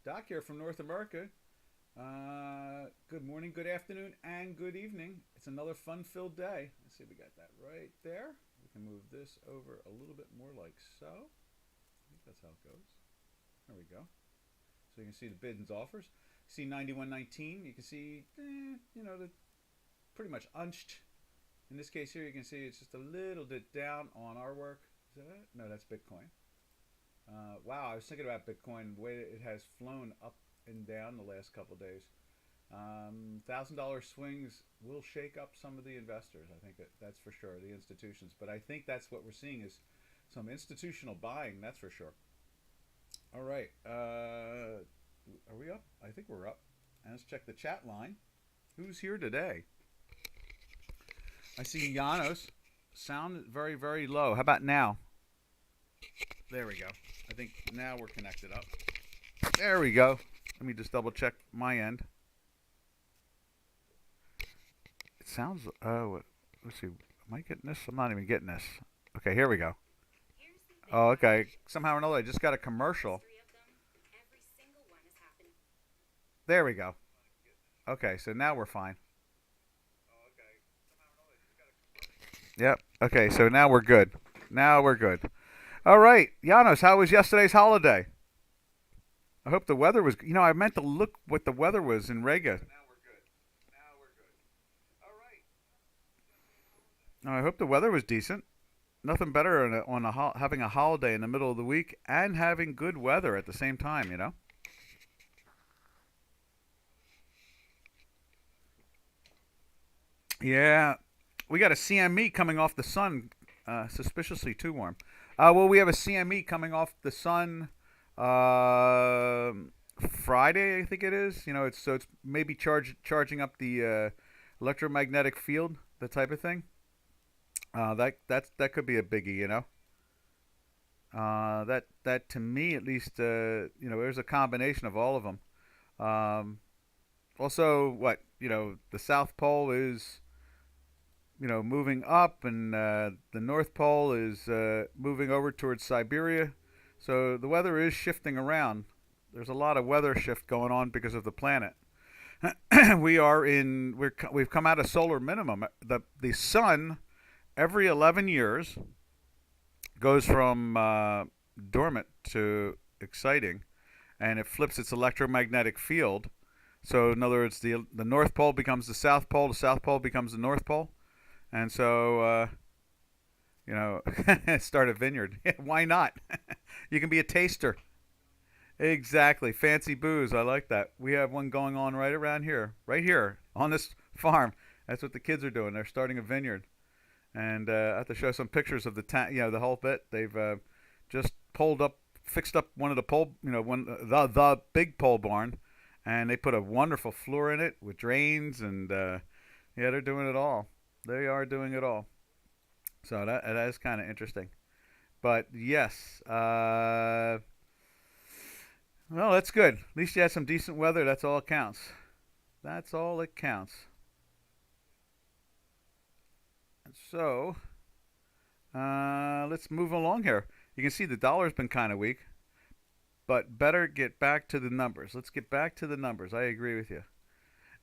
Doc here from North America. Good morning, good afternoon, and good evening. It's another fun-filled day. Let's see, we got that right there. We can move this over a little bit more like so. I think that's how it goes. There we go. So you can see the bids and offers. See 91.19. You can see, the pretty much unched. In this case here, you can see it's just a little bit down on our work. Is that it? No, that's Bitcoin. Wow, I was thinking about Bitcoin, the way that it has flown up and down the last couple of days. $1,000 swings will shake up some of the investors. I think that's for sure, the institutions. But I think that's what we're seeing is some institutional buying. That's for sure. All right, are we up? I think we're up. And let's check the chat line. Who's here today? I see Janos. Sound very, very low. How about now? There we go. I think now we're connected up. There we go. Let me just double check my end. It sounds. Oh, let's see. Am I getting this? I'm not even getting this. Okay, here we go. Oh, okay. Somehow or another, I just got a commercial. There we go. Okay, so now we're fine. Yep. Okay, so now we're good. Now we're good. All right, Janos, how was yesterday's holiday? I hope the weather was. I meant to look what the weather was in Riga. I hope the weather was decent. Nothing better having a holiday in the middle of the week and having good weather at the same time. Yeah, we got a CME coming off the sun, suspiciously too warm. Well, we have a CME coming off the sun uh, Friday, I think it is. It's maybe charging up the electromagnetic field, the type of thing. That could be a biggie. That to me at least, there's a combination of all of them. Um, Also, the South Pole is moving up, and the North Pole is moving over towards Siberia. So the weather is shifting around. There's a lot of weather shift going on because of the planet. We've come out of solar minimum. The sun every 11 years goes from dormant to exciting, and it flips its electromagnetic field. So in other words, the North Pole becomes the South Pole becomes the North Pole, and so start a vineyard. Why not? You can be a taster. Exactly, fancy booze. I like that. We have one going on right here on this farm. That's what the kids are doing. They're starting a vineyard, and I have to show some pictures of the whole bit. They've just fixed up one of the pole, the big pole barn, and they put a wonderful floor in it with drains, and they're doing it all. They are doing it all. So that is kind of interesting. But yes, well, that's good. At least you had some decent weather. That's all it counts. That's all it counts. And so let's move along here. You can see the dollar's been kind of weak, but better get back to the numbers. Let's get back to the numbers. I agree with you.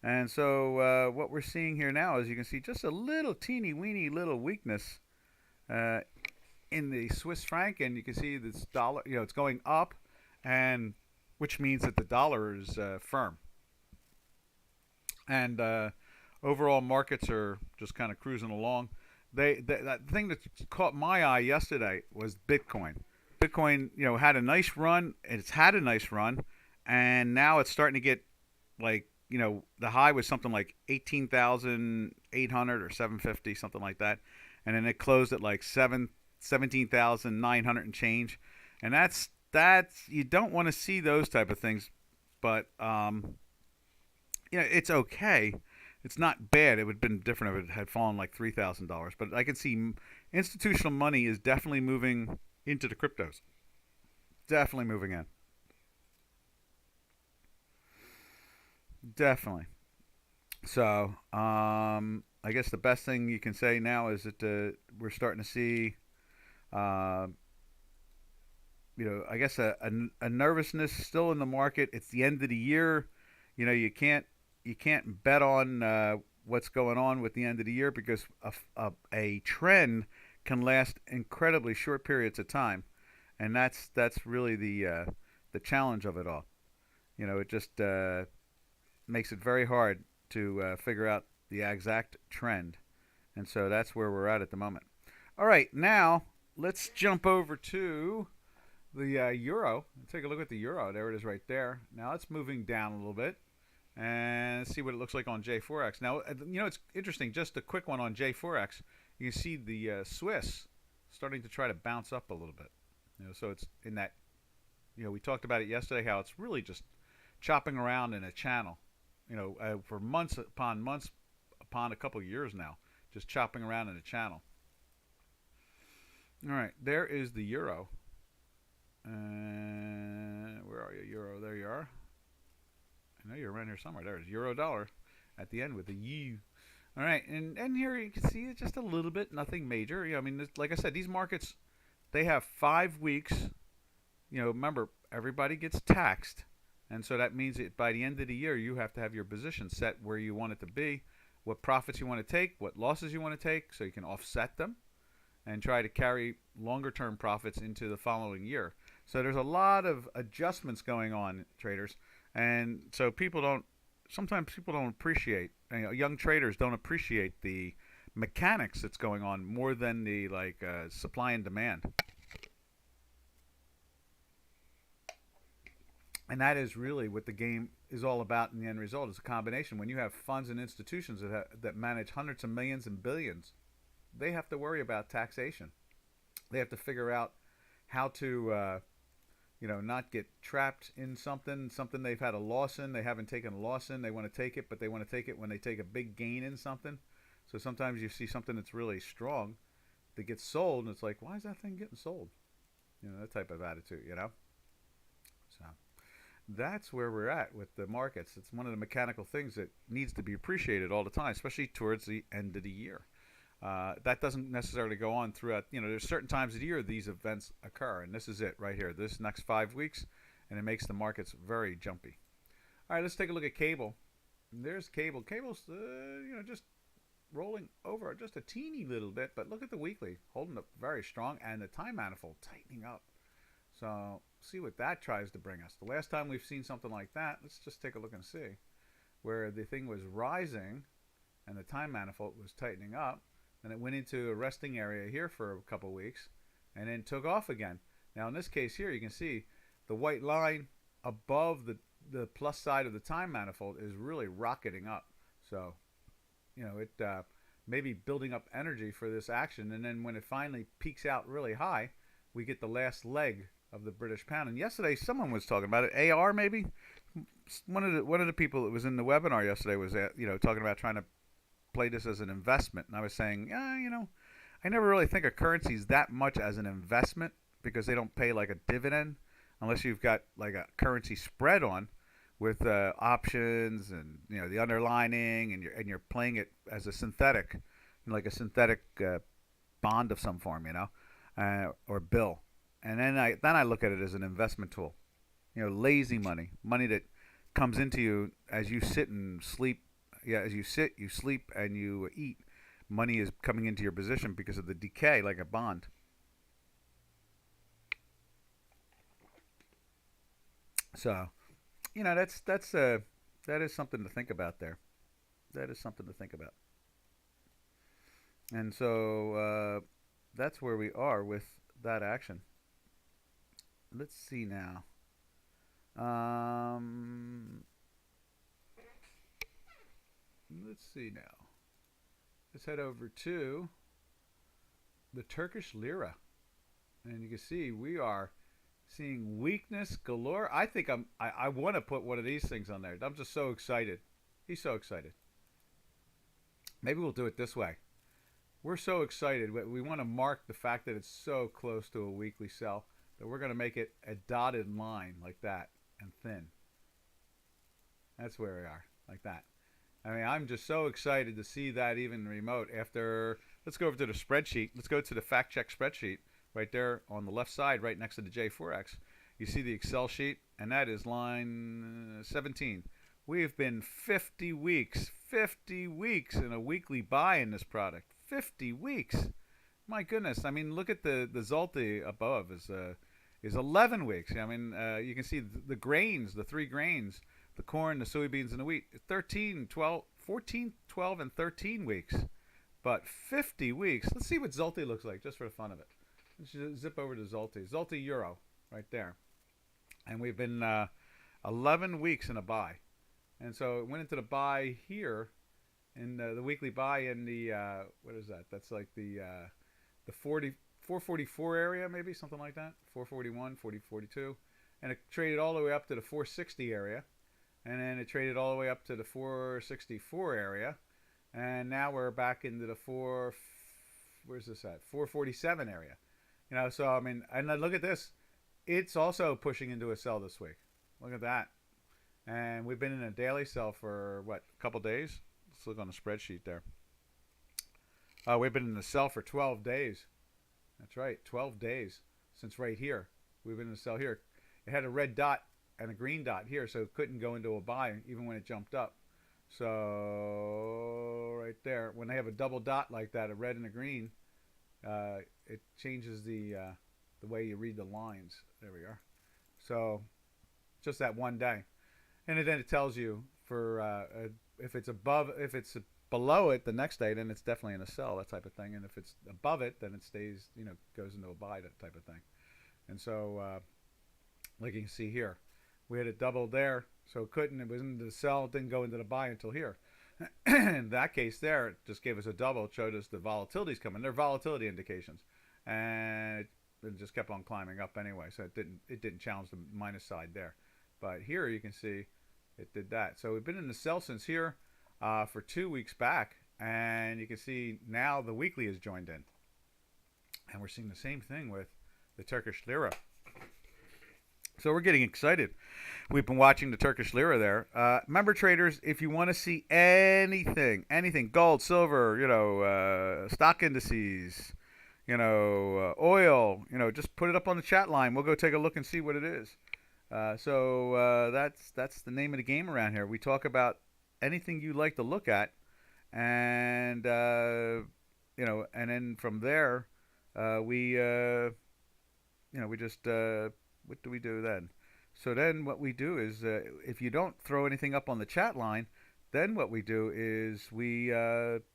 And so what we're seeing here now is you can see just a little teeny weeny little weakness uh, in the Swiss franc, and you can see this dollar. It's going up, and which means that the dollar is firm. And overall markets are just kind of cruising along. That thing that caught my eye yesterday was Bitcoin. Bitcoin, had a nice run. It's had a nice run, and now it's starting to get like, the high was something like 18,800 or 750, something like that, and then it closed at like 17,900 and change, and that's you don't want to see those type of things, but it's okay. It's not bad. It would have been different if it had fallen like $3,000. But I can see institutional money is definitely moving into the cryptos. Definitely moving in. Definitely. So I guess the best thing you can say now is that we're starting to see, uh, I guess a nervousness still in the market. It's the end of the year. You can't bet on what's going on with the end of the year because a trend can last incredibly short periods of time, and that's really the challenge of it all. It just makes it very hard to figure out the exact trend, and so that's where we're at the moment. All right, now let's jump over to the euro. Take a look at the euro. There it is right there. Now it's moving down a little bit. And see what it looks like on J4X. Now, it's interesting. Just a quick one on J4X. You can see the Swiss starting to try to bounce up a little bit. So it's in that, we talked about it yesterday, how it's really just chopping around in a channel, for months upon a couple of years now, just chopping around in a channel. All right, there is the euro. Where are you, euro? There you are. I know you're around here somewhere. There's euro dollar at the end with the U. All right, and here you can see it's just a little bit, nothing major. Like I said, these markets, they have 5 weeks. Remember, everybody gets taxed, and so that means that by the end of the year, you have to have your position set where you want it to be, what profits you want to take, what losses you want to take, so you can offset them and try to carry longer-term profits into the following year. So there's a lot of adjustments going on, traders. And so sometimes people don't appreciate, young traders don't appreciate the mechanics that's going on more than the supply and demand. And that is really what the game is all about in the end result. It's a combination. When you have funds and institutions that manage hundreds of millions and billions, they have to worry about taxation. They have to figure out how to not get trapped in something they've had a loss in. They haven't taken a loss in. They want to take it, but they want to take it when they take a big gain in something. So sometimes you see something that's really strong that gets sold, and it's like, why is that thing getting sold? That type of attitude, So that's where we're at with the markets. It's one of the mechanical things that needs to be appreciated all the time, especially towards the end of the year. That doesn't necessarily go on throughout, there's certain times of the year these events occur, and this is it right here, this next 5 weeks, and it makes the markets very jumpy. All right, let's take a look at cable. There's cable. Cable's, just rolling over just a teeny little bit, but look at the weekly, holding up very strong, and the time manifold tightening up. So, see what that tries to bring us. The last time we've seen something like that, let's just take a look and see, where the thing was rising, and the time manifold was tightening up. And it went into a resting area here for a couple weeks and then took off again. Now in this case here, you can see the white line above the plus side of the time manifold is really rocketing up. So, it may be building up energy for this action. And then when it finally peaks out really high, we get the last leg of the British pound. And yesterday someone was talking about it. AR maybe? One of the people that was in the webinar yesterday was talking about trying to play this as an investment, and I was saying, I never really think of currencies that much as an investment because they don't pay like a dividend unless you've got like a currency spread on with options and the underlining, and you're playing it as a synthetic, like a synthetic bond of some form, or bill. And then I look at it as an investment tool, lazy money that comes into you as you sit and sleep. Yeah, as you sit, you sleep, and you eat, money is coming into your position because of the decay, like a bond. So, that is something to think about there. That is something to think about. And so that's where we are with that action. Let's see now. Let's see now. Let's head over to the Turkish Lira. And you can see we are seeing weakness galore. I think I want to put one of these things on there. I'm just so excited. He's so excited. Maybe we'll do it this way. We're so excited. We want to mark the fact that it's so close to a weekly sell that we're going to make it a dotted line like that and thin. That's where we are, like that. I'm just so excited to see that even remote after. Let's go over to the spreadsheet. Let's go to the fact check spreadsheet right there on the left side, right next to the J4X. You see the Excel sheet, and that is line 17. We've been 50 weeks in a weekly buy in this product. 50 weeks. My goodness. I mean, look at the Zolty above is 11 weeks. I mean, you can see the grains, the three grains, the corn, the soybeans, and the wheat. 13, 12, 14, 12, and 13 weeks. But 50 weeks. Let's see what Zolty looks like, just for the fun of it. Let's zip over to Zolty. Zolty Euro, right there. And we've been 11 weeks in a buy. And so it went into the buy here, in the weekly buy in the, what is that? That's like the 444 area, maybe, something like that. 441, 42. And it traded all the way up to the 460 area. And then it traded all the way up to the 464 area. And now we're back into the where's this at? 447 area. You know, so I mean, and then look at this. It's also pushing into a sell this week. Look at that. And we've been in a daily sell for, what, a couple days? Let's look on the spreadsheet there. We've been in the sell for 12 days. That's right, 12 days since right here. We've been in the sell here. It had a red dot and a green dot here, so it couldn't go into a buy even when it jumped up. So right there, when they have a double dot like that, a red and a green, it changes the way you read the lines. There we are. So just that one day. And then it tells you for if it's below it the next day, then it's definitely in a sell, that type of thing. And if it's above it, then it stays, you know, goes into a buy, that type of thing. And so, like you can see here, we had it doubled there, so it couldn't. It was into the sell, it didn't go into the buy until here. In that case, there, it just gave us a double. It showed us the volatility's coming. They're volatility indications, and it just kept on climbing up anyway. So it didn't challenge the minus side there. But here you can see it did that. So we've been in the sell since here for 2 weeks back, and you can see now the weekly has joined in. And we're seeing the same thing with the Turkish Lira. So we're getting excited. We've been watching the Turkish Lira there. Remember, traders, if you want to see anything, gold, silver, you know, stock indices, you know, oil, you know, just put it up on the chat line. We'll go take a look and see what it is. So that's the name of the game around here. We talk about anything you like to look at, and you know, and then from there, we just what do we do then? So then what we do is, if you don't throw anything up on the chat line, then what we do is we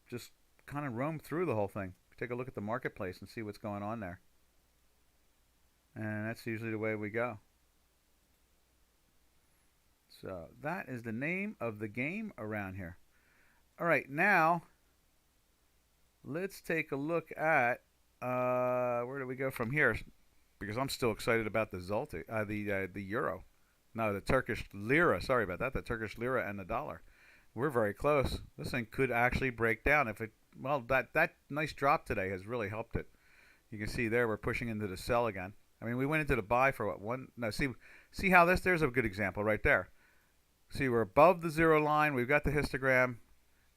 just kind of roam through the whole thing. Take a look at the marketplace and see what's going on there. And that's usually the way we go. So that is the name of the game around here. All right, now let's take a look at where do we go from here? Because I'm still excited about the Zolty, the euro. No, the Turkish Lira. Sorry about that. The Turkish Lira and the dollar. We're very close. This thing could actually break down if it. Well, that nice drop today has really helped it. You can see there we're pushing into the sell again. I mean, we went into the buy for what, one? No, see how there's a good example right there. See, we're above the zero line. We've got the histogram,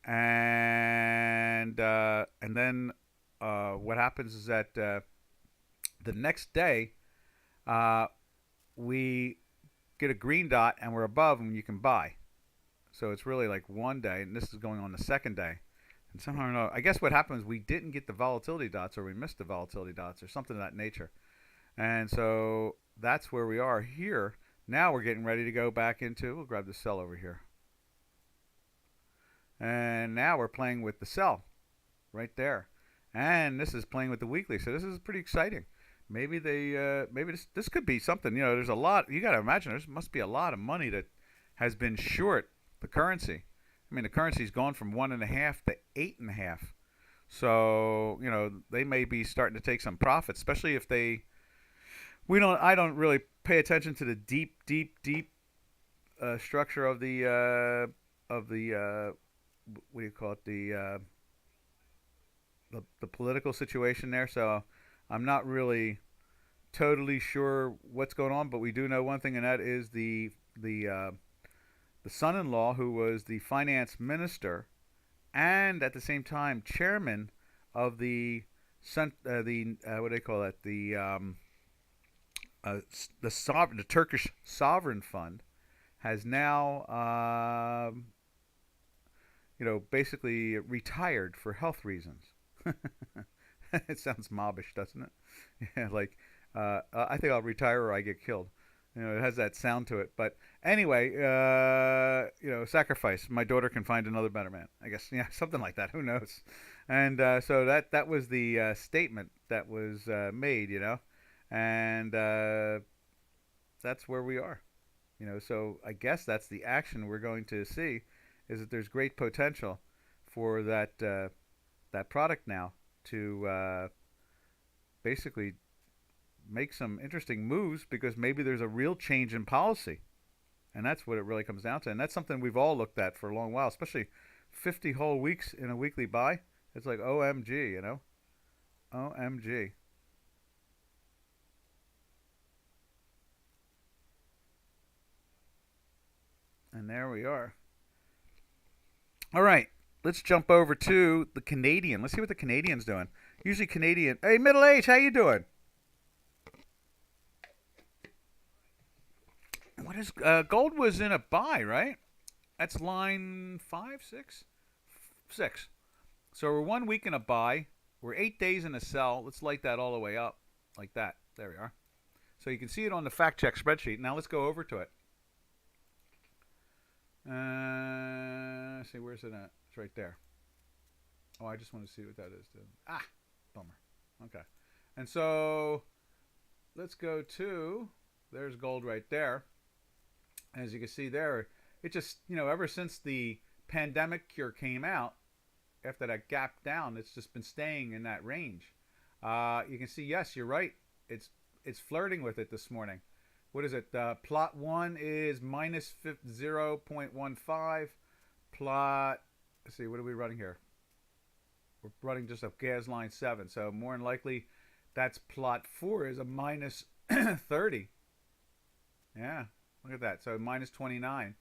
and then what happens is that the next day we get a green dot and we're above and you can buy. So it's really like one day, and this is going on the second day. And somehow, I don't know, I guess what happened was we didn't get the volatility dots, or we missed the volatility dots, or something of that nature. And so that's where we are here. Now we're getting ready to go back into, we'll grab the sell over here. And now we're playing with the sell right there. And this is playing with the weekly. So this is pretty exciting. Maybe maybe this could be something. You know, there's a lot. You got to imagine there must be a lot of money that has been short the currency. I mean, the currency's gone from 1.5 to 8.5. So you know they may be starting to take some profits, especially if they. I don't really pay attention to the deep structure of the what do you call it, the political situation there. So I'm not really totally sure what's going on, but we do know one thing, and that is the son-in-law, who was the finance minister and at the same time chairman of the what do they call that? The Turkish sovereign fund has now basically retired for health reasons. It sounds mobbish, doesn't it? Yeah, like I think I'll retire or I get killed. It has that sound to it. But anyway, sacrifice. My daughter can find another better man. I guess, yeah, something like that. Who knows? And so that was the statement that was made, and that's where we are. So I guess that's the action we're going to see, is that there's great potential for that product now to basically make some interesting moves, because maybe there's a real change in policy. And that's what it really comes down to. And that's something we've all looked at for a long while, especially 50 whole weeks in a weekly buy. It's like OMG, OMG. And there we are. All right, let's jump over to the Canadian. Let's see what the Canadian's doing. Usually Canadian. Hey, Middle Age, how you doing? What is gold was in a buy, right? That's line 5, 6, 6. So we're 1 week in a buy. We're 8 days in a sell. Let's light that all the way up like that. There we are. So you can see it on the fact check spreadsheet. Now let's go over to it. Let's see, where's it at? It's right there. Oh, I just want to see what that is. Bummer. Okay. And so let's go to, there's gold right there. As you can see there, it just, ever since the pandemic cure came out, after that gap down, it's just been staying in that range. You can see, yes, you're right. It's flirting with it this morning. What is it? Plot 1 is minus 0.15. Plot, let's see, what are we running here? We're running just a gas line 7. So more than likely, that's plot 4 is a minus 30. Yeah, look at that. So minus 29.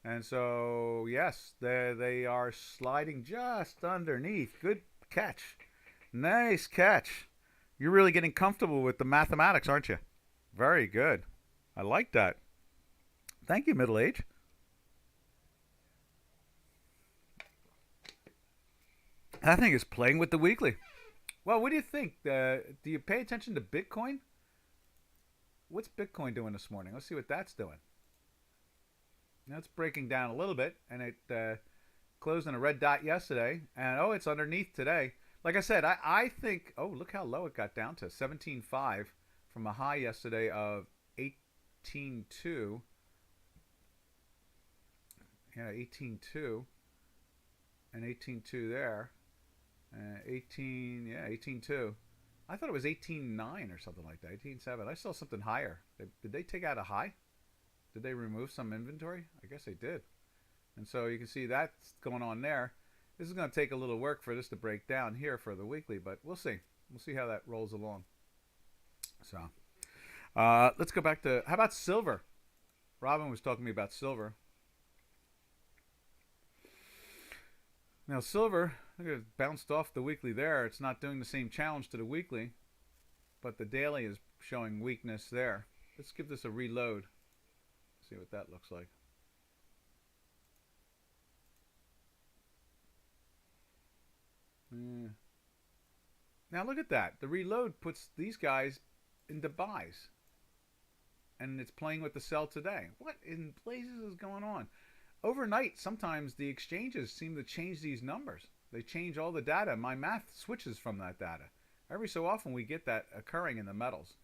And so, yes, they are sliding just underneath. Good catch. Nice catch. You're really getting comfortable with the mathematics, aren't you? Very good. I like that. Thank you, Middle Age. That thing is playing with the weekly. Well, what do you think? Do you pay attention to Bitcoin? What's Bitcoin doing this morning? Let's see what that's doing. Now it's breaking down a little bit, and it closed in a red dot yesterday, and it's underneath today. Like I said, I think, look how low it got down to, 17.5 from a high yesterday of 18.2. Yeah, 18.2 and 18.2 there. 18.2. I thought it was 18.9 or something like that, 18.7. I saw something higher. Did they take out a high? Did they remove some inventory? I guess they did. And so you can see that's going on there. This is going to take a little work for this to break down here for the weekly, but we'll see. We'll see how that rolls along. So let's go back to, how about silver? Robin was talking to me about silver. Now silver, look at it, bounced off the weekly there. It's not doing the same challenge to the weekly, but the daily is showing weakness there. Let's give this a reload. See what that looks like. Yeah. Now look at that. The reload puts these guys into buys. And it's playing with the sell today. What in blazes is going on? Overnight, sometimes the exchanges seem to change these numbers. They change all the data. My math switches from that data. Every so often we get that occurring in the metals.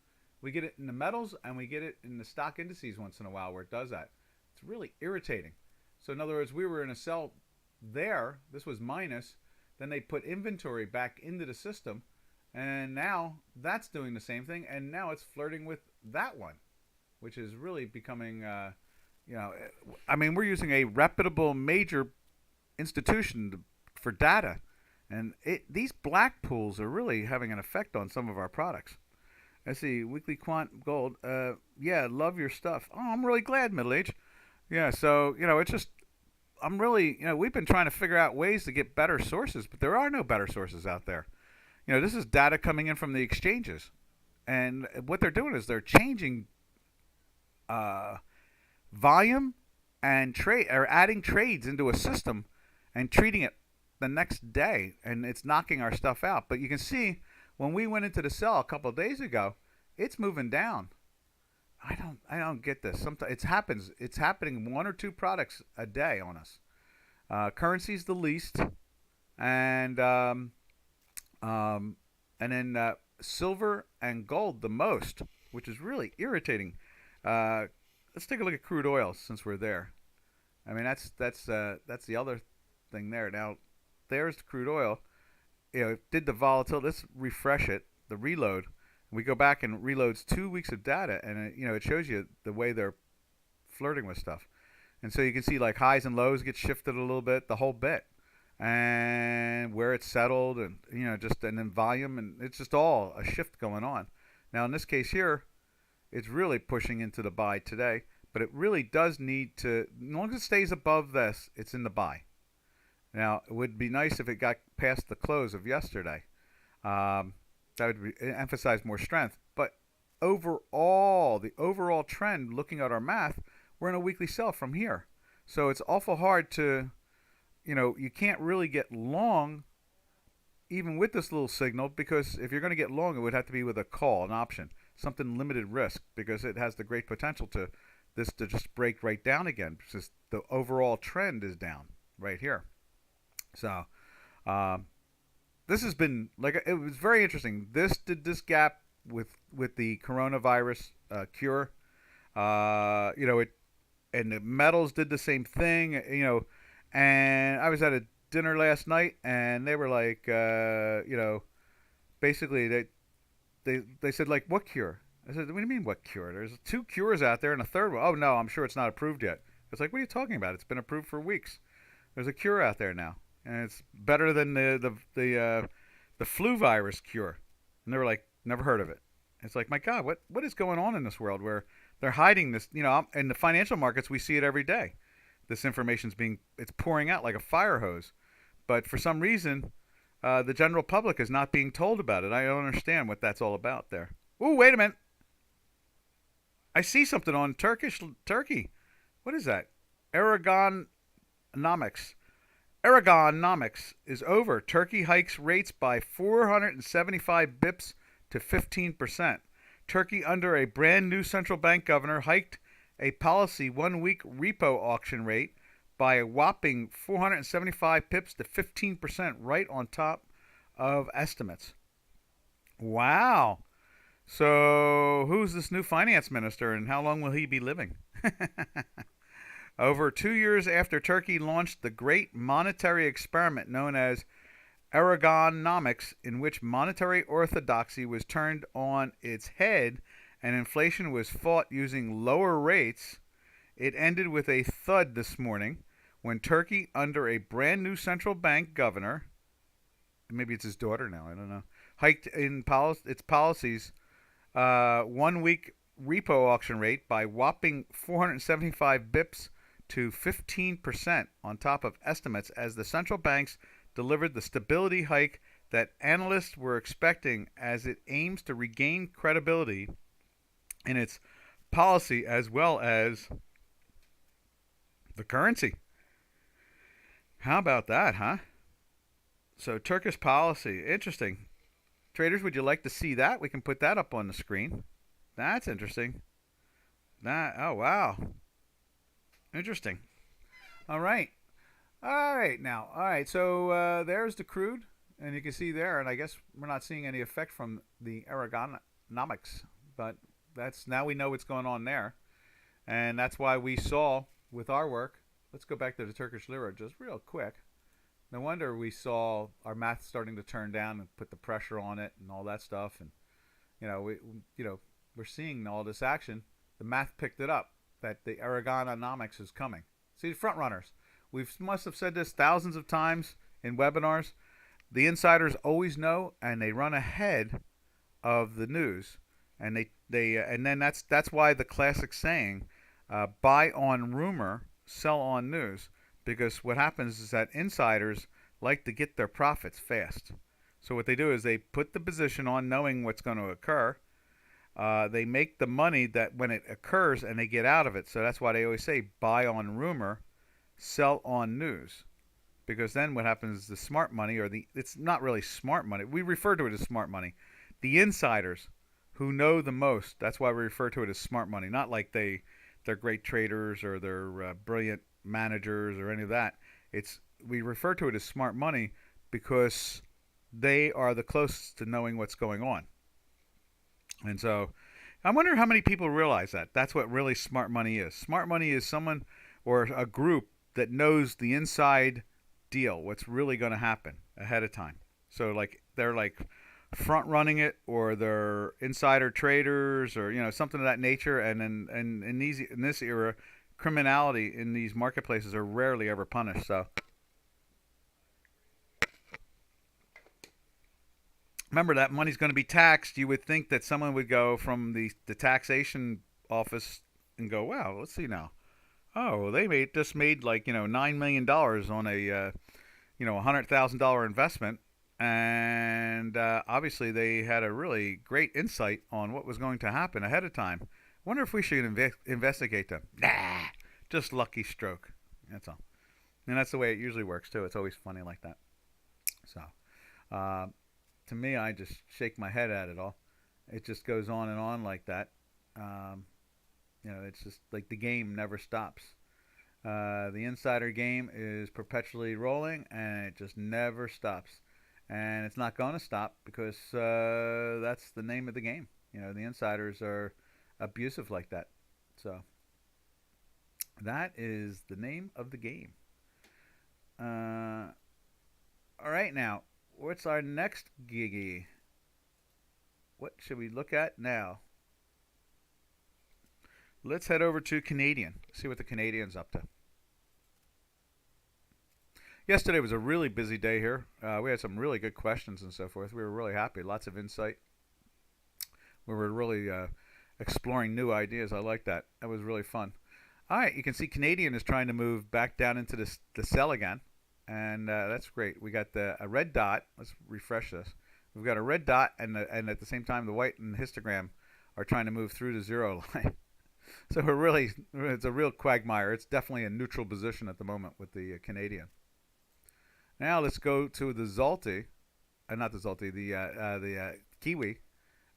We get it in the metals and we get it in the stock indices once in a while where it does that. It's really irritating. So in other words, we were in a sell there. This was minus. Then they put inventory back into the system. And now that's doing the same thing. And now it's flirting with that one, which is really becoming, I mean, we're using a reputable major institution for data. And these black pools are really having an effect on some of our products. Let's see, weekly quant gold. Yeah, love your stuff. Oh, I'm really glad, Middle Age. Yeah, so, it's just, I'm really, we've been trying to figure out ways to get better sources, but there are no better sources out there. This is data coming in from the exchanges, and what they're doing is they're changing uh, volume and trade, or adding trades into a system and treating it the next day, and it's knocking our stuff out. But you can see when we went into the sell a couple of days ago, it's moving down. I don't get this. Sometimes it's happening one or two products a day on us. Currency's the least, and then silver and gold the most, which is really irritating. Let's take a look at crude oil since we're there. I mean, that's the other thing there. Now, there's the crude oil. It did the volatility. Let's refresh it, the reload. We go back and reloads 2 weeks of data, and it shows you the way they're flirting with stuff. And so you can see like highs and lows get shifted a little bit, the whole bit, and where it's settled, and and then volume, and it's just all a shift going on. Now in this case here, it's really pushing into the buy today, but it really does need to, as long as it stays above this, it's in the buy. Now it would be nice if it got past the close of yesterday. That would emphasize more strength. But overall, the overall trend, looking at our math, we're in a weekly sell from here. So it's awful hard to, you can't really get long even with this little signal, because if you're going to get long, it would have to be with a call, an option, something limited risk, because it has the great potential to just break right down again, because the overall trend is down right here. So, this has been it was very interesting. This gap with the coronavirus cure. And the metals did the same thing. And I was at a dinner last night, and they were like, basically they said, like, what cure? I said, what do you mean what cure? There's 2 cures out there and a third one. Oh no, I'm sure it's not approved yet. It's like, what are you talking about? It's been approved for weeks. There's a cure out there now, and it's better than the flu virus cure. And they were like, never heard of it. It's like, my God, what is going on in this world where they're hiding this? In the financial markets, we see it every day. This information's it's pouring out like a fire hose. But for some reason, the general public is not being told about it. I don't understand what that's all about there. Ooh, wait a minute. I see something on Turkey. What is that? Aragonomics. Aragonomics is over. Turkey hikes rates by 475 bips to 15%. Turkey, under a brand new central bank governor, hiked a policy 1-week repo auction rate by a whopping 475 pips to 15%, right on top of estimates. Wow. So who's this new finance minister, and how long will he be living? Over 2 years after Turkey launched the great monetary experiment known as Aragonomics, in which monetary orthodoxy was turned on its head and inflation was fought using lower rates, it ended with a thud this morning when Turkey, under a brand new central bank governor, maybe it's his daughter now, I don't know, hiked in its policies 1-week repo auction rate by whopping 475 bips to 15% on top of estimates, as the central banks delivered the stability hike that analysts were expecting, as it aims to regain credibility in its policy as well as the currency. How about that, huh? So Turkish policy, interesting. Traders, would you like to see that? We can put that up on the screen. That's interesting. Oh, wow. Interesting. All right. All right. So there's the crude, and you can see there, and I guess we're not seeing any effect from the Aragonomics, but now we know what's going on there, and that's why we saw with our work. Let's go back to the Turkish Lira just real quick. No wonder we saw our math starting to turn down and put the pressure on it and all that stuff, and we're seeing all this action. The math picked it up that the Aragonomics is coming. See, the front runners. We must have said this thousands of times in webinars. The insiders always know, and they run ahead of the news, and and then that's why the classic saying, buy on rumor, sell on news, because what happens is that insiders like to get their profits fast. So what they do is they put the position on knowing what's going to occur. They make the money that when it occurs and they get out of it. So that's why they always say buy on rumor, sell on news. Because then what happens is the smart money, it's not really smart money. We refer to it as smart money. The insiders who know the most, that's why we refer to it as smart money. Not like they're great traders or they're brilliant managers or any of that. We refer to it as smart money because they are the closest to knowing what's going on. And so I wonder how many people realize that. That's what really smart money is. Smart money is someone or a group that knows the inside deal, what's really going to happen ahead of time. So like they're like front running it, or they're insider traders, or something of that nature. And in this era, criminality in these marketplaces are rarely ever punished. So remember, that money's going to be taxed. You would think that someone would go from the taxation office and go, wow, let's see now. Oh, they just made like $9 million on a $100,000 investment, and obviously they had a really great insight on what was going to happen ahead of time. Wonder if we should investigate them. Nah, just lucky stroke. That's all. And that's the way it usually works too. It's always funny like that. So, to me, I just shake my head at it all. It just goes on and on like that. It's just like the game never stops. The insider game is perpetually rolling, and it just never stops. And it's not going to stop because that's the name of the game. The insiders are abusive like that. So that is the name of the game. All right, now, what's our next giggy? What should we look at now? Let's head over to Canadian. See what the Canadian's up to. Yesterday was a really busy day here. We had some really good questions and so forth. We were really happy. Lots of insight. We were really exploring new ideas. I like that. That was really fun. All right, you can see Canadian is trying to move back down into the sell again. And that's great. We got a red dot. Let's refresh this. We've got a red dot, and at the same time, the white and histogram are trying to move through the zero line. So it's a real quagmire. It's definitely a neutral position at the moment with the Canadian. Now let's go to the Zalti, not the Zalti, the Kiwi,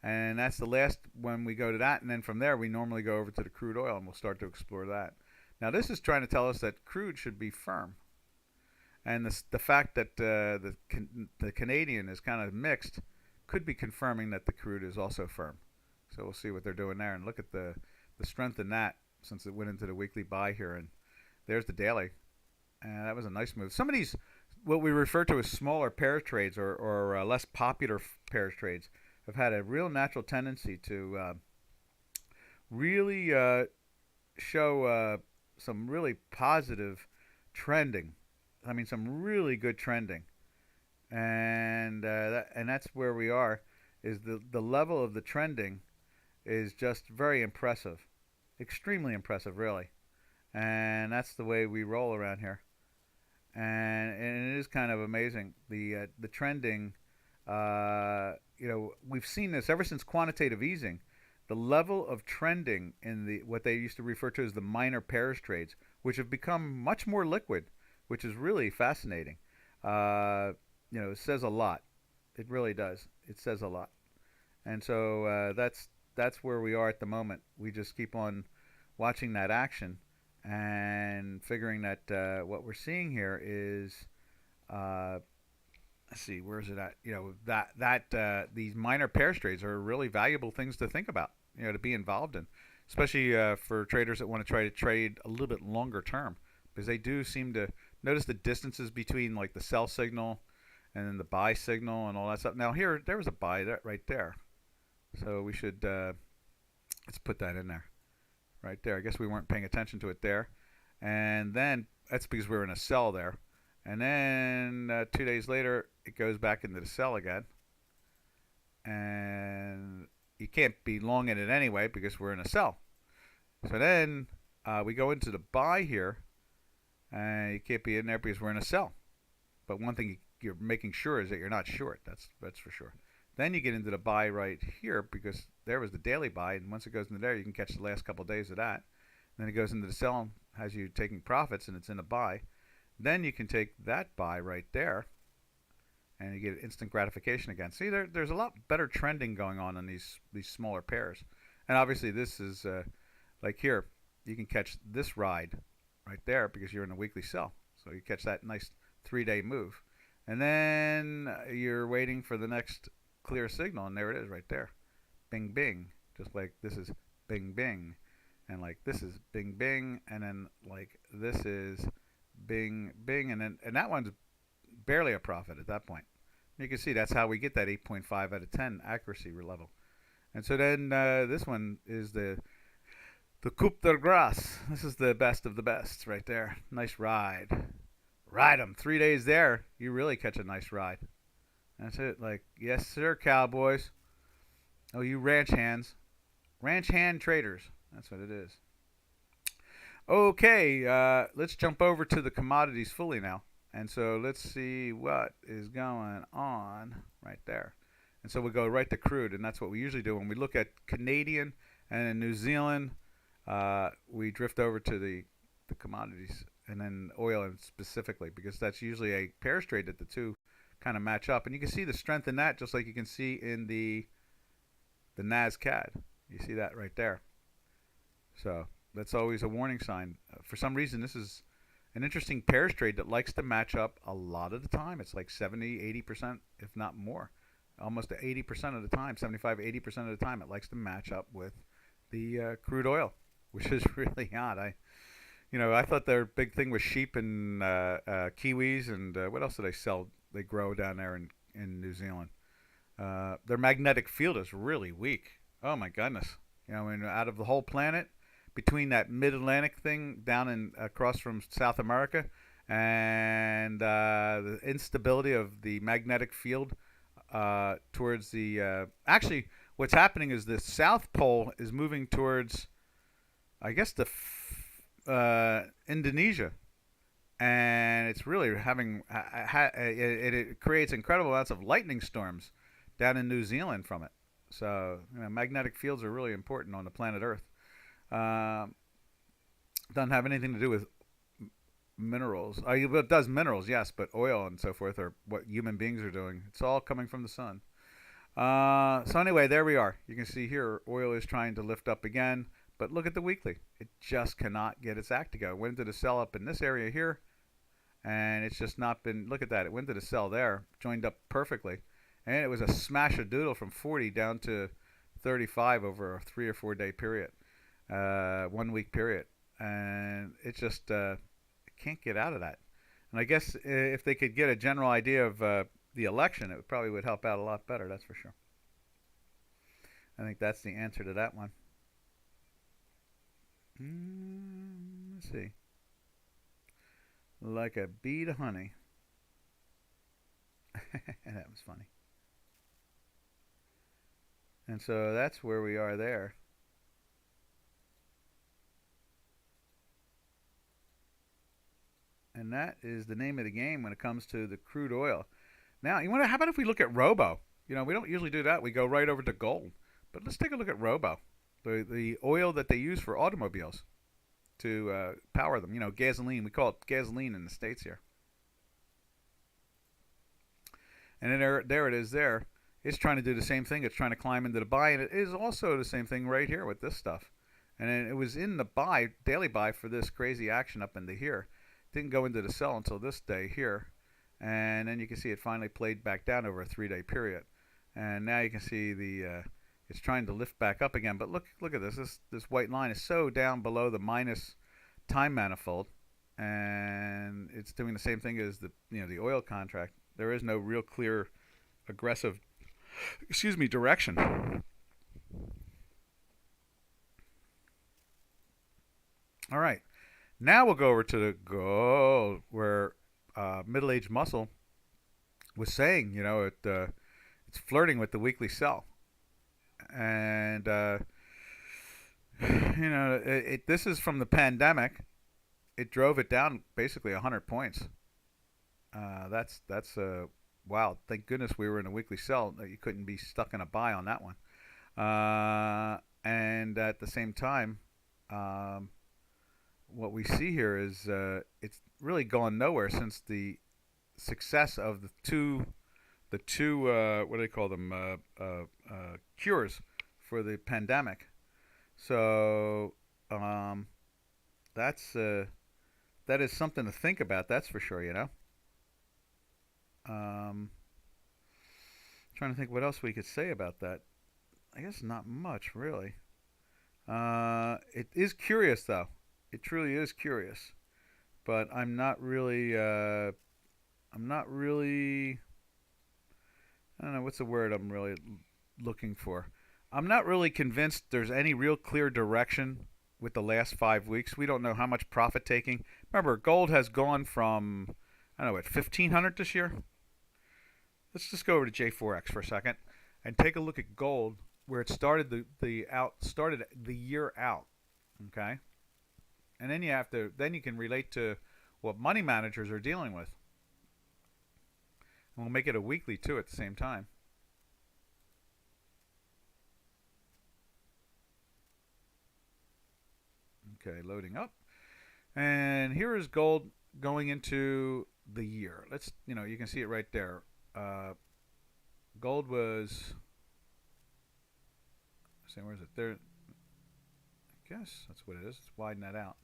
and that's the last when we go to that. And then from there, we normally go over to the crude oil, and we'll start to explore that. Now this is trying to tell us that crude should be firm. And the fact that the Canadian is kind of mixed could be confirming that the crude is also firm. So we'll see what they're doing there. And look at the strength in that since it went into the weekly buy here. And there's the daily. And that was a nice move. Some of these, what we refer to as smaller pair trades or less popular pair trades, have had a real natural tendency to really show some really positive trending. I mean, some really good trending, and that's where we are. Is the level of the trending is just very impressive, extremely impressive, really, and that's the way we roll around here, and it is kind of amazing. The trending, we've seen this ever since quantitative easing. The level of trending in what they used to refer to as the minor pairs trades, which have become much more liquid, which is really fascinating. It says a lot. It really does. It says a lot. And so that's where we are at the moment. We just keep on watching that action and figuring that what we're seeing here is, let's see, where is it at? These minor pair trades are really valuable things to think about, to be involved in, especially for traders that want to try to trade a little bit longer term, because they do seem to notice the distances between like the sell signal and then the buy signal and all that stuff. Now there was a buy right there. So we should, let's put that in there. Right there. I guess we weren't paying attention to it there. And then that's because we were in a sell there. And then 2 days later, it goes back into the sell again. And you can't be long in it anyway because we're in a sell. So then we go into the buy here. You can't be in there because we're in a sell. But one thing you're making sure is that you're not short. That's for sure. Then you get into the buy right here because there was the daily buy, and once it goes into there, you can catch the last couple of days of that. Then it goes into the sell, has you taking profits, and it's in a buy. Then you can take that buy right there, and you get instant gratification again. See, there's a lot better trending going on in these smaller pairs. And obviously this is like here, you can catch this ride right there because you're in a weekly sell. So you catch that nice 3-day move. And then you're waiting for the next clear signal, and there it is right there. Bing, bing. Just like this is bing, bing. And like this is bing, bing. And then like this is bing, bing. And that one's barely a profit at that point. You can see that's how we get that 8.5 out of 10 accuracy level. And so then this one is the Coupe de Grace. This is the best of the best right there. Nice ride. Ride them. 3 days there, you really catch a nice ride. That's it. Like, yes, sir, cowboys. Oh, you ranch hands. Ranch hand traders. That's what it is. Okay, let's jump over to the commodities fully now. And so let's see what is going on right there. And so we go right to crude, and that's what we usually do when we look at Canadian and in New Zealand. We drift over to the commodities and then oil specifically because that's usually a pairs trade that the two kind of match up. And you can see the strength in that just like you can see in the NASCAD. You see that right there. So that's always a warning sign. For some reason, this is an interesting pairs trade that likes to match up a lot of the time. It's like 70, 80%, if not more. Almost 80% of the time, 75, 80% of the time, it likes to match up with the crude oil, which is really odd. I thought their big thing was sheep and kiwis, and what else do they sell? They grow down there in New Zealand. Their magnetic field is really weak. Oh my goodness! Out of the whole planet, between that mid-Atlantic thing down in across from South America, and the instability of the magnetic field towards the actually, what's happening is the South Pole is moving towards, I guess, Indonesia, and it's really having it creates incredible amounts of lightning storms down in New Zealand from it. So magnetic fields are really important on the planet Earth. Doesn't have anything to do with minerals. It does minerals, yes, but oil and so forth are what human beings are doing. It's all coming from the sun. So anyway, there we are. You can see here oil is trying to lift up again, but look at the weekly. It just cannot get its act to go. It went into the sell up in this area here, and it's just not been. Look at that. It went to the sell there, joined up perfectly, and it was a smash a doodle from 40 down to 35 over a 3 or 4 day period, 1 week period, and it just can't get out of that. And I guess if they could get a general idea of the election, it probably would help out a lot better, that's for sure. I think that's the answer to that one. Let's see. Like a bee to honey. That was funny. And so that's where we are there. And that is the name of the game when it comes to the crude oil. Now, how about if we look at Robo? We don't usually do that. We go right over to gold. But let's take a look at Robo, the oil that they use for automobiles to power them. Gasoline. We call it gasoline in the States here. And then there it is there. It's trying to do the same thing. It's trying to climb into the buy. And it is also the same thing right here with this stuff. And then it was in the buy, daily buy for this crazy action up into here. Didn't go into the sell until this day here. And then you can see it finally played back down over a 3 day period. And now you can see it's trying to lift back up again. But look at this. This white line is so down below the minus time manifold. And it's doing the same thing as the oil contract. There is no real clear aggressive direction. All right. Now we'll go over to the gold, where middle-aged muscle was saying, it's flirting with the weekly sell, and this is from the pandemic. It drove it down basically 100 points. That's wow, thank goodness we were in a weekly sell. You couldn't be stuck in a buy on that one. And at the same time, what we see here is it's really gone nowhere since the success of the two what do they call them cures for the pandemic. So that's that is something to think about. That's for sure. You know. Trying to think what else we could say about that. I guess not much really. It is curious though. It truly is curious, but I'm not really. I don't know what's the word I'm really looking for. I'm not really convinced there's any real clear direction with the last 5 weeks. We don't know how much profit taking. Remember, gold has gone from I don't know what 1,500 this year. Let's just go over to J4X for a second and take a look at gold where it started started the year out. Okay, and then you can relate to what money managers are dealing with. And we'll make it a weekly too at the same time. Okay, loading up. And here is gold going into the year. You can see it right there. Gold was, where is it? There. I guess that's what it is. Let's widen that out.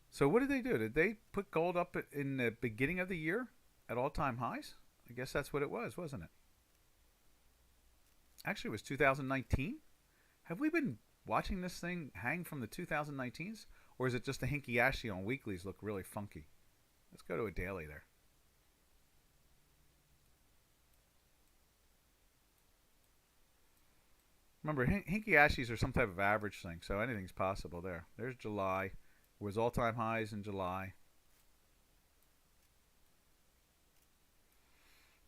So what did they do? Did they put gold up in the beginning of the year at all-time highs? I guess that's what it was, wasn't it? Actually, it was 2019. Have we been watching this thing hang from the 2019s? Or is it just a hinky ashy on weeklies look really funky? Let's go to a daily there. Remember, hinky ashies are some type of average thing, so anything's possible there. There's July. It was all-time highs in July.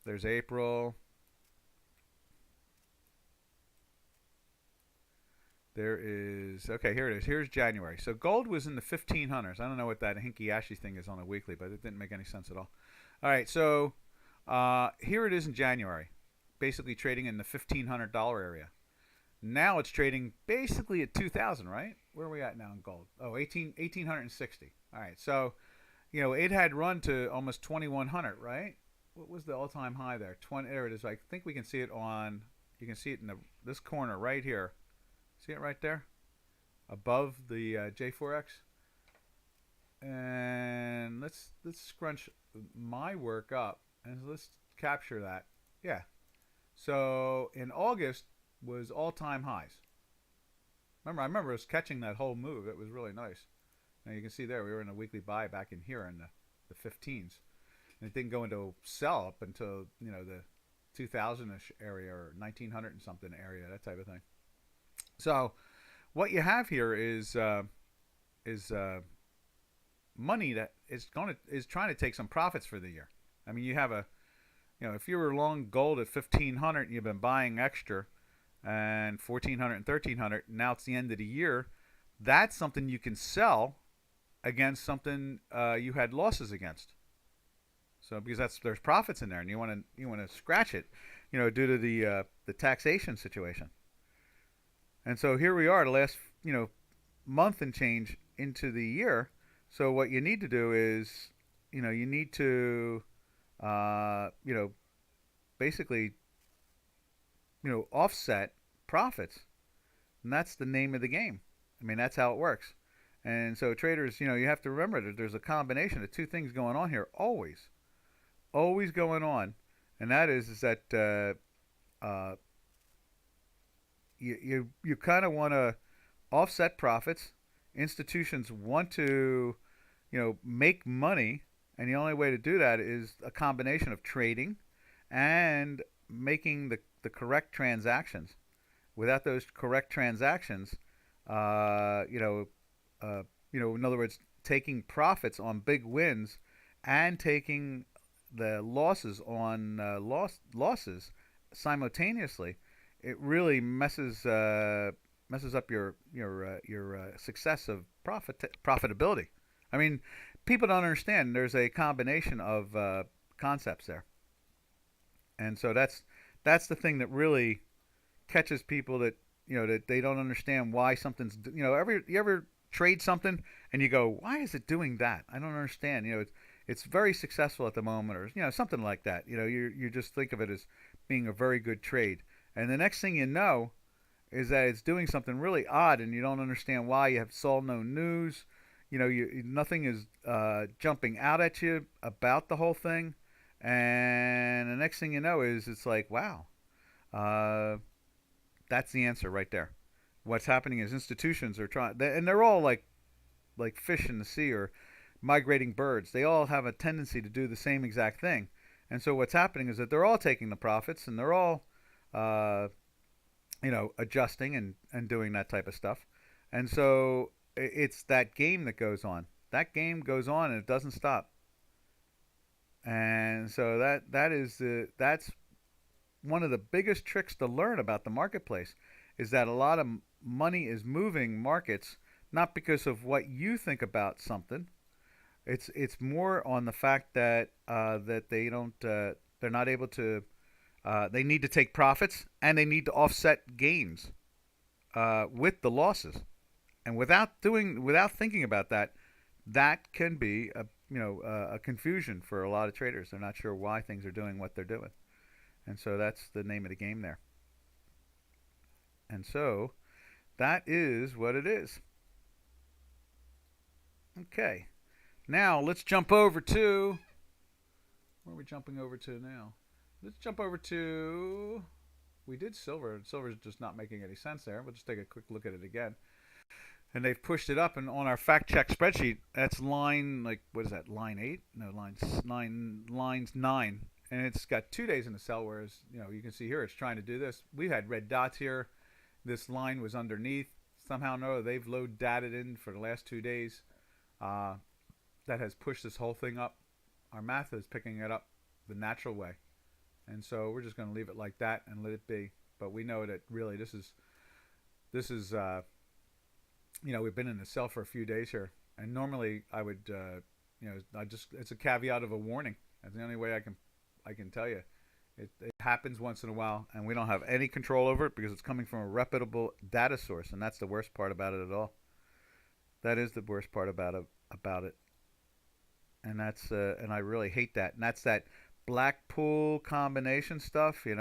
There's April. There is, okay, here it is. Here's January. So gold was in the 1500s. I don't know what that hinky ashy thing is on a weekly, but it didn't make any sense at all. All right, so here it is in January, basically trading in the $1,500 area. Now it's trading basically at 2,000, right? Where are we at now in gold? Oh, 1,860. All right, so, it had run to almost 2,100, right? What was the all-time high there? There it is. I think we can see it you can see it in this corner right here. See it right there? Above the J4X. And let's scrunch my work up and let's capture that. Yeah. So in August was all-time highs. I remember us catching that whole move. It was really nice. Now you can see there we were in a weekly buy back in here in the 15s. And it didn't go into sell up until, the 2000-ish area or 1900 and something area, that type of thing. So what you have here is money that is trying to take some profits for the year. I mean, you have if you were long gold at 1,500 and you've been buying extra and 1,400 and 1,300, now it's the end of the year, that's something you can sell against something you had losses against. So because there's profits in there, and you want to scratch it, due to the taxation situation. And so here we are, the last month and change into the year. So what you need to do is, you need to, basically, offset profits, and that's the name of the game. I mean, that's how it works. And so traders, you have to remember that there's a combination of two things going on here, always going on, and that is that you kind of want to offset profits. Institutions want to, make money, and the only way to do that is a combination of trading and making the correct transactions. Without those correct transactions, in other words, taking profits on big wins and taking the losses on losses simultaneously, it really messes up your success of profitability. I mean, people don't understand. There's a combination of concepts there. And so that's the thing that really catches people, that that they don't understand why something's, you ever trade something and you go, why is it doing that? I don't understand. It's very successful at the moment, or something like that. You just think of it as being a very good trade, and the next thing you know is that it's doing something really odd, and you don't understand why. You saw no news. Nothing is jumping out at you about the whole thing, and the next thing you know is it's like, wow, that's the answer right there. What's happening is institutions are trying, and they're all like fish in the sea or migrating birds. They all have a tendency to do the same exact thing, and so what's happening is that they're all taking the profits, and they're all adjusting and doing that type of stuff. And so it's that game that goes on. That game goes on and it doesn't stop. And so that's one of the biggest tricks to learn about the marketplace, is that a lot of money is moving markets not because of what you think about something. It's more on the fact that that they're not able to. They need to take profits, and they need to offset gains with the losses. And without thinking about that, that can be a confusion for a lot of traders. They're not sure why things are doing what they're doing, and so that's the name of the game there. And so that is what it is. Okay, now let's jump over to, where are we jumping over to now? Let's jump over to, we did silver. Silver's just not making any sense there. We'll just take a quick look at it again. And they've pushed it up, and on our fact check spreadsheet, that's line, what is that, line 8? No, lines 9. And it's got 2 days in the sell, whereas, you can see here it's trying to do this. We had red dots here. This line was underneath. Somehow or another, they've load dated in for the last 2 days. That has pushed this whole thing up. Our math is picking it up the natural way. And so we're just going to leave it like that and let it be. But we know that really this is we've been in the sell for a few days here. And normally I would, it's a caveat of a warning. That's the only way I can tell you. It happens once in a while, and we don't have any control over it because it's coming from a reputable data source, and that's the worst part about it at all. That is the worst part about it. And that's and I really hate that. And that's that black pool combination stuff. It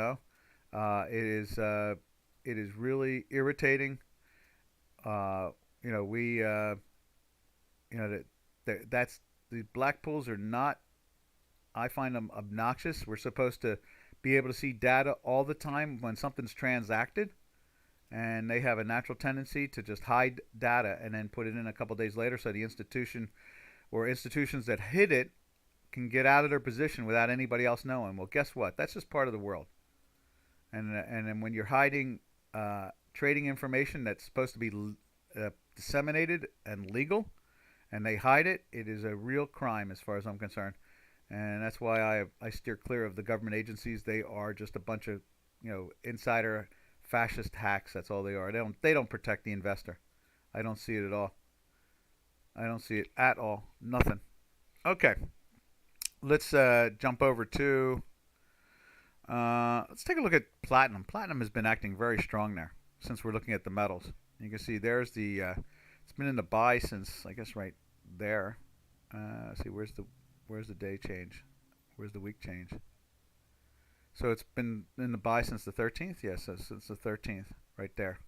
is really irritating. That's the black pools are not. I find them obnoxious. We're supposed to be able to see data all the time when something's transacted, and they have a natural tendency to just hide data and then put it in a couple days later, so the institution or institutions that hid it can get out of their position without anybody else knowing. Well, guess what? That's just part of the world. And then when you're hiding trading information that's supposed to be disseminated and legal, and they hide it, it is a real crime as far as I'm concerned. And that's why I steer clear of the government agencies. They are just a bunch of insider fascist hacks. That's all they are. They don't protect the investor. I don't see it at all. I don't see it at all. Nothing. Okay. Let's jump over to. Let's take a look at platinum. Platinum has been acting very strong there since we're looking at the metals. You can see there's the. It's been in the buy since, I guess, right there. See, where's the day change? Where's the week change? So it's been in the buy since the 13th. Yes, so since the 13th, right there.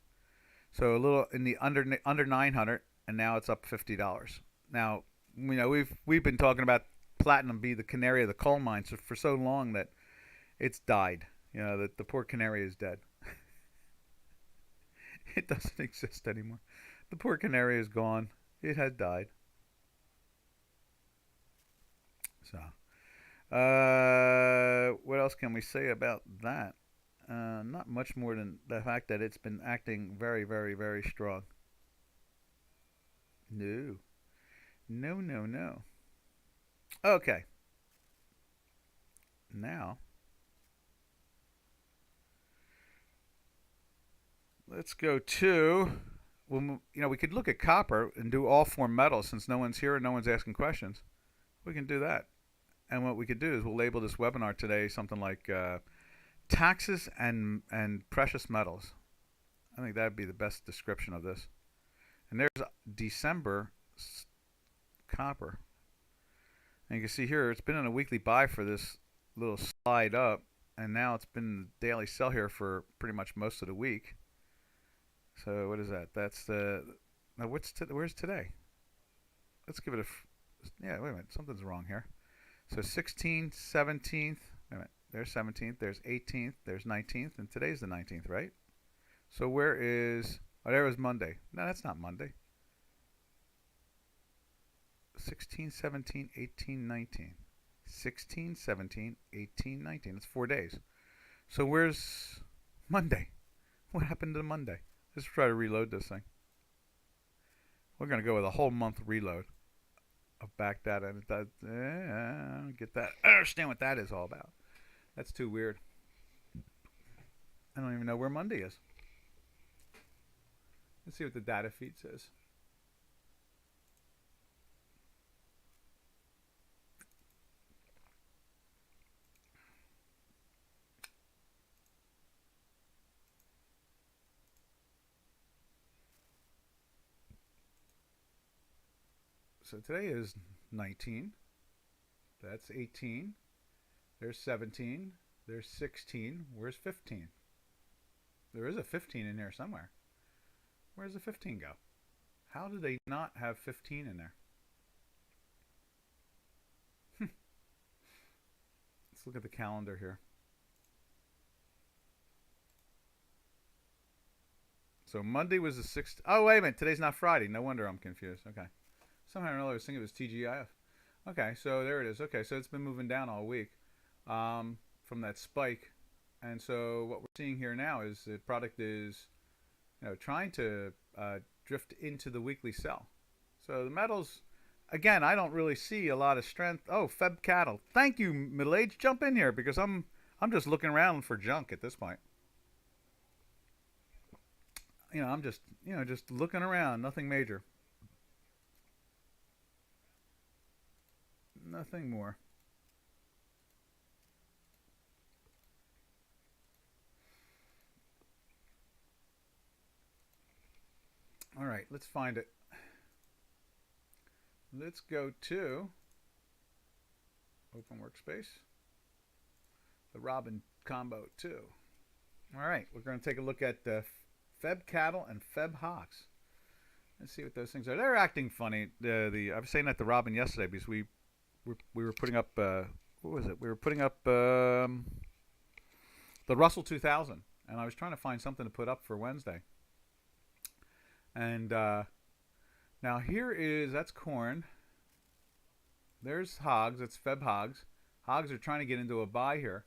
So a little in the under 900, and now it's up $50. Now we've been talking about platinum be the canary of the coal mine for so long that it's died. That the poor canary is dead. It doesn't exist anymore. The poor canary is gone. It has died. So, what else can we say about that? Not much more than the fact that it's been acting very, very, very strong. No. Okay. Now, let's go to, we could look at copper and do all four metals since no one's here and no one's asking questions. We can do that. And what we could do is we'll label this webinar today something like taxes and precious metals. I think that would be the best description of this. And there's December copper. And you can see here it's been in a weekly buy for this little slide up, and now it's been in the daily sell here for pretty much most of the week. So what is that? That's the now where's today? Let's give it a yeah, wait a minute, something's wrong here. So 16th, 17th, wait a minute, there's 17th, there's 18th, there's 19th, and today's the 19th, right? So where is, oh, there was Monday. No, that's not Monday. 16, 17, 18, 19. 16, 17, 18, 19. It's 4 days. So where's Monday? What happened to Monday? Let's try to reload this thing. We're going to go with a whole month reload of back data. And it does, I don't get that. I don't understand what that is all about. That's too weird. I don't even know where Monday is. Let's see what the data feed says. So today is 19. That's 18. There's 17. There's 16. Where's 15? There is a 15 in there somewhere. Where's the 15 go? How do they not have 15 in there? Let's look at the calendar here. So Monday was the 6th. Oh, wait a minute. Today's not Friday. No wonder I'm confused. Okay. Somehow or another I was thinking it was TGIF. Okay, so there it is. Okay, so it's been moving down all week from that spike. And so what we're seeing here now is the product is, you know, trying to drift into the weekly sell. So the metals, again, I don't really see a lot of strength. Oh, Feb cattle. Thank you, Middle Age. Jump in here because I'm just looking around for junk at this point. You know, I'm just, you know, just looking around. Nothing major. Nothing more. All right, let's find it. Let's go to Open Workspace. The Robin combo 2. All right, we're going to take a look at Feb cattle and Feb hogs. Let's see what those things are. They're acting funny. I was saying that to Robin yesterday because we were putting up what was it? We were putting up the Russell 2000, and I was trying to find something to put up for Wednesday. And now here is, that's corn. There's hogs. That's Feb hogs. Hogs are trying to get into a buy here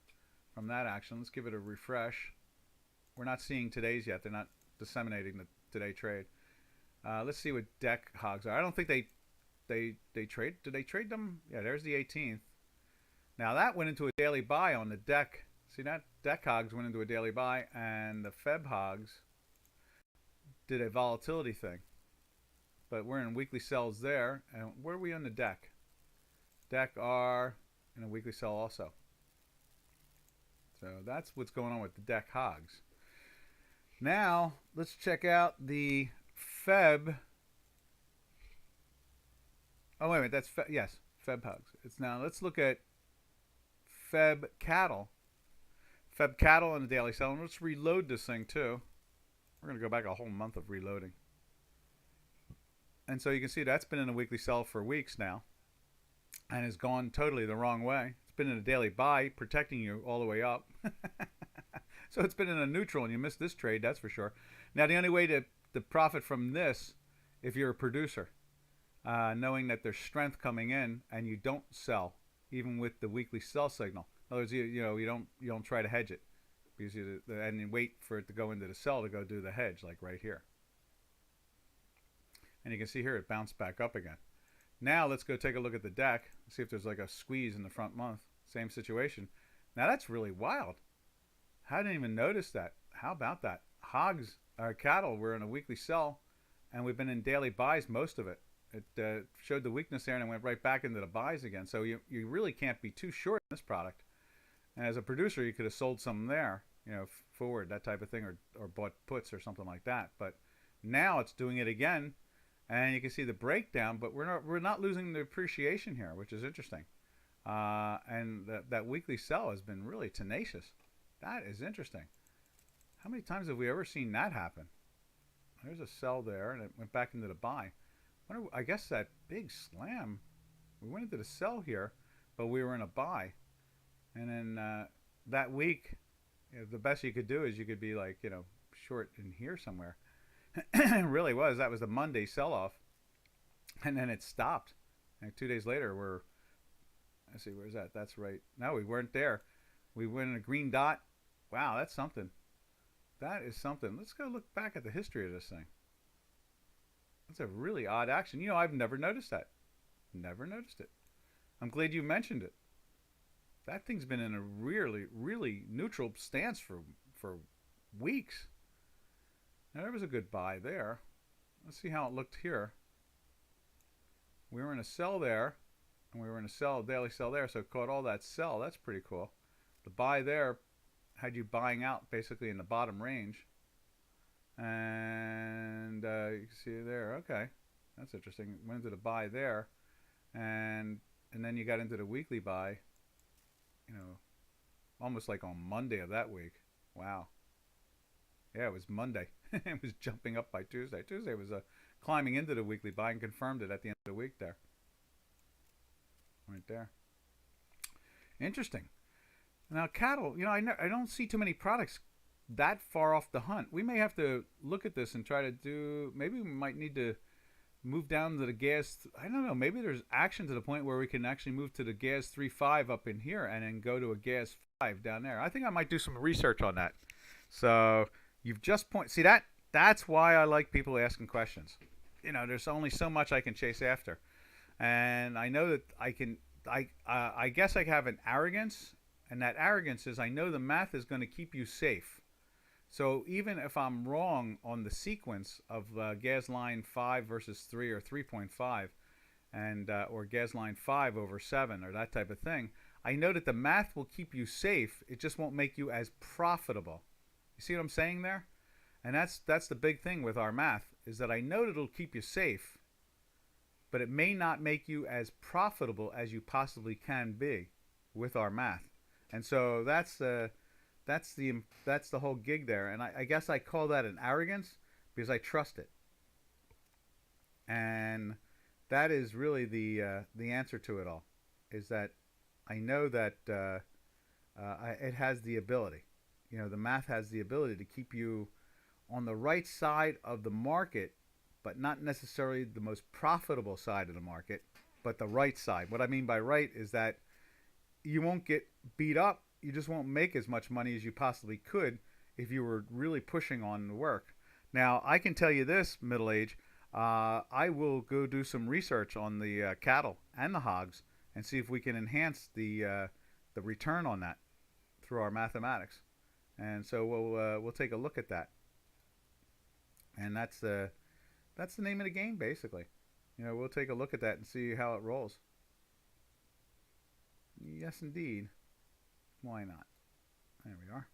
from that action. Let's give it a refresh. We're not seeing today's yet. They're not disseminating the today trade. Let's see what deck hogs are. I don't think they trade. Did they trade them? Yeah, there's the 18th. Now that went into a daily buy on the deck. See that? Deck hogs went into a daily buy, and the Feb hogs did a volatility thing. But we're in weekly sells there. And where are we on the deck? Deck are in a weekly sell also. So that's what's going on with the deck hogs. Now let's check out the Feb. Oh, wait a minute. That's yes, Feb hogs. It's now. Let's look at Feb cattle. Feb cattle on the daily sell. And let's reload this thing too. We're going to go back a whole month of reloading. And so you can see that's been in a weekly sell for weeks now and has gone totally the wrong way. It's been in a daily buy, protecting you all the way up. So it's been in a neutral, and you missed this trade, that's for sure. Now, the only way to profit from this, if you're a producer, knowing that there's strength coming in and you don't sell, even with the weekly sell signal. In other words, you don't try to hedge it. Because and you wait for it to go into the sell to go do the hedge, like right here. And you can see here it bounced back up again. Now let's go take a look at the deck, see if there's like a squeeze in the front month. Same situation. Now that's really wild. I didn't even notice that. How about that? Hogs, our cattle, were in a weekly sell, and we've been in daily buys most of it. It showed the weakness there and it went right back into the buys again. So you really can't be too short in this product. And as a producer, you could have sold some there, you know, forward, that type of thing, or bought puts or something like that. But now it's doing it again, and you can see the breakdown, but we're not losing the appreciation here, which is interesting. And that weekly sell has been really tenacious. That is interesting. How many times have we ever seen that happen? There's a sell there, and it went back into the buy. I guess that big slam, we went into the sell here, but we were in a buy. And then that week, you know, the best you could do is you could be like, you know, short in here somewhere. It really was. That was the Monday sell-off. And then it stopped. And 2 days later, let's see, where's that? That's right. No, we weren't there. We went in a green dot. Wow, that's something. That is something. Let's go look back at the history of this thing. That's a really odd action. You know, I've never noticed that. Never noticed it. I'm glad you mentioned it. That thing's been in a really, really neutral stance for weeks. Now, there was a good buy there. Let's see how it looked here. We were in a sell there, and we were in a sell, daily sell there, so it caught all that sell. That's pretty cool. The buy there had you buying out basically in the bottom range. And you can see there. Okay, that's interesting. Went into the buy there, and then you got into the weekly buy. You know, almost like on Monday of that week. Wow. Yeah, it was Monday. It was jumping up by Tuesday. Tuesday was climbing into the weekly buy and confirmed it at the end of the week there. Right there. Interesting. Now, cattle, you know, I don't see too many products that far off the hunt. We may have to look at this and try to do, maybe we might need to move down to the gas. I don't know, maybe there's action to the point where we can actually move to the gas 3.5 up in here and then go to a gas 5 down there. I think I might do some research on that. So you've just see that's why I like people asking questions. You know, there's only so much I can chase after. And I know that I guess I have an arrogance, and that arrogance is I know the math is going to keep you safe. So even if I'm wrong on the sequence of gas line 5 versus 3 or 3.5, and or gas line 5 over 7 or that type of thing, I know that the math will keep you safe. It just won't make you as profitable. You see what I'm saying there? And that's the big thing with our math, is that I know that it'll keep you safe, but it may not make you as profitable as you possibly can be with our math. And so that's the whole gig there. And I guess I call that an arrogance because I trust it. And that is really the answer to it all, is that I know that it has the ability. You know, the math has the ability to keep you on the right side of the market, but not necessarily the most profitable side of the market, but the right side. What I mean by right is that you won't get beat up. You just won't make as much money as you possibly could if you were really pushing on the work. Now, I can tell you this, middle age, I will go do some research on the cattle and the hogs and see if we can enhance the return on that through our mathematics. And so we'll take a look at that. And that's the name of the game, basically. You know, we'll take a look at that and see how it rolls. Yes, indeed. Why not? There we are.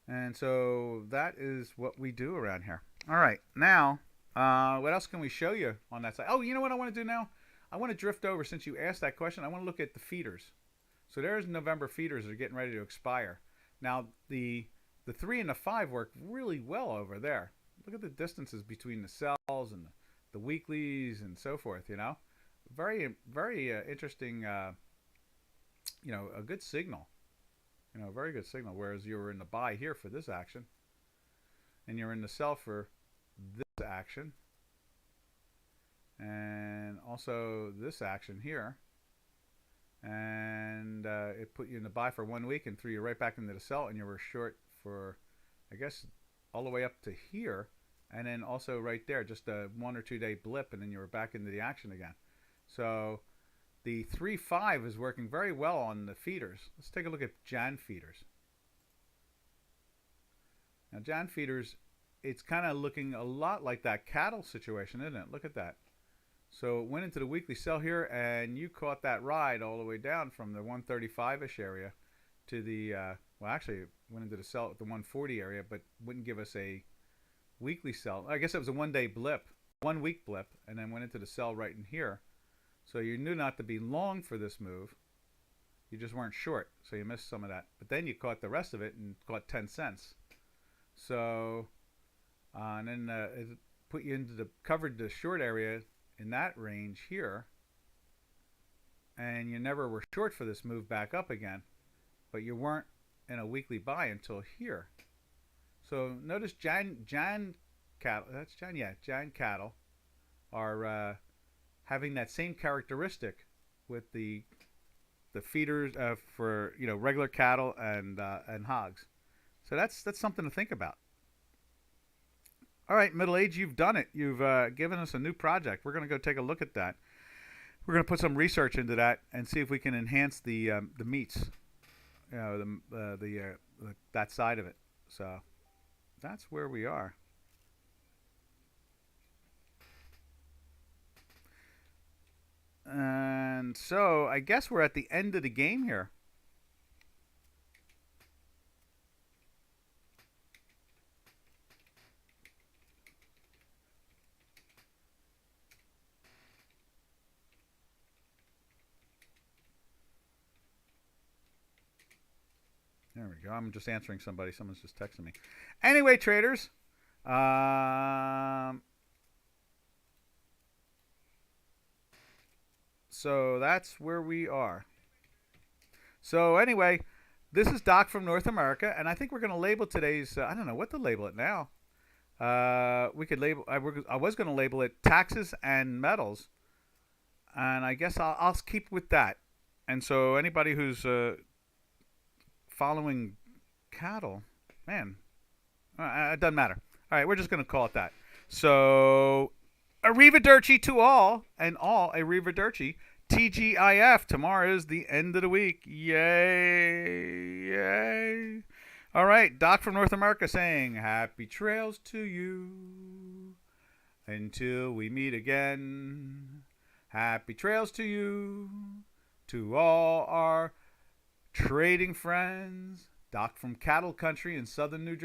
And so that is what we do around here. All right, now, what else can we show you on that side? Oh, you know what I want to do now? I want to drift over, since you asked that question, I want to look at the feeders. So there's November feeders that are getting ready to expire. Now, the 3 and the 5 work really well over there. Look at the distances between the sells and the weeklies and so forth, you know. Very, very interesting, you know, a good signal. You know, a very good signal. Whereas you were in the buy here for this action, and you're in the sell for this action, and also this action here. And it put you in the buy for 1 week and threw you right back into the sell, and you were short for, I guess, all the way up to here, and then also right there, just a 1 or 2 day blip, and then you were back into the action again. So the 3.5 is working very well on the feeders. Let's take a look at Jan feeders. Now Jan feeders, it's kind of looking a lot like that cattle situation, isn't it? Look at that. So it went into the weekly sell here, and you caught that ride all the way down from the 135-ish area to the, well, actually, it went into the sell at the 140 area, but wouldn't give us a weekly sell. I guess it was a one-day blip, 1 week blip, and then went into the sell right in here. So you knew not to be long for this move. You just weren't short, so you missed some of that. But then you caught the rest of it and caught 10 cents. So, and then it put you into the, covered the short area in that range here. And you never were short for this move back up again. But you weren't in a weekly buy until here. So notice Jan cattle, that's Jan, yeah, Jan cattle are having that same characteristic with the feeders for regular cattle and hogs. So that's something to think about. All right, Middle Age, you've done it. You've given us a new project. We're going to go take a look at that. We're going to put some research into that and see if we can enhance the meats, that side of it. So that's where we are. And so I guess we're at the end of the game here. There we go. I'm just answering somebody. Someone's just texting me. Anyway, traders. So that's where we are. So anyway, this is Doc from North America, and I think we're going to label today's, I don't know what to label it now. We could label, I was going to label it taxes and metals, and I guess I'll keep with that. And so anybody who's following cattle, man, it doesn't matter. All right, we're just going to call it that. So arrivederci to all, and all arrivederci. TGIF. Tomorrow is the end of the week. Yay. Yay. All right. Doc from North America saying happy trails to you until we meet again. Happy trails to you, to all our trading friends. Doc from Cattle Country in southern New Jersey.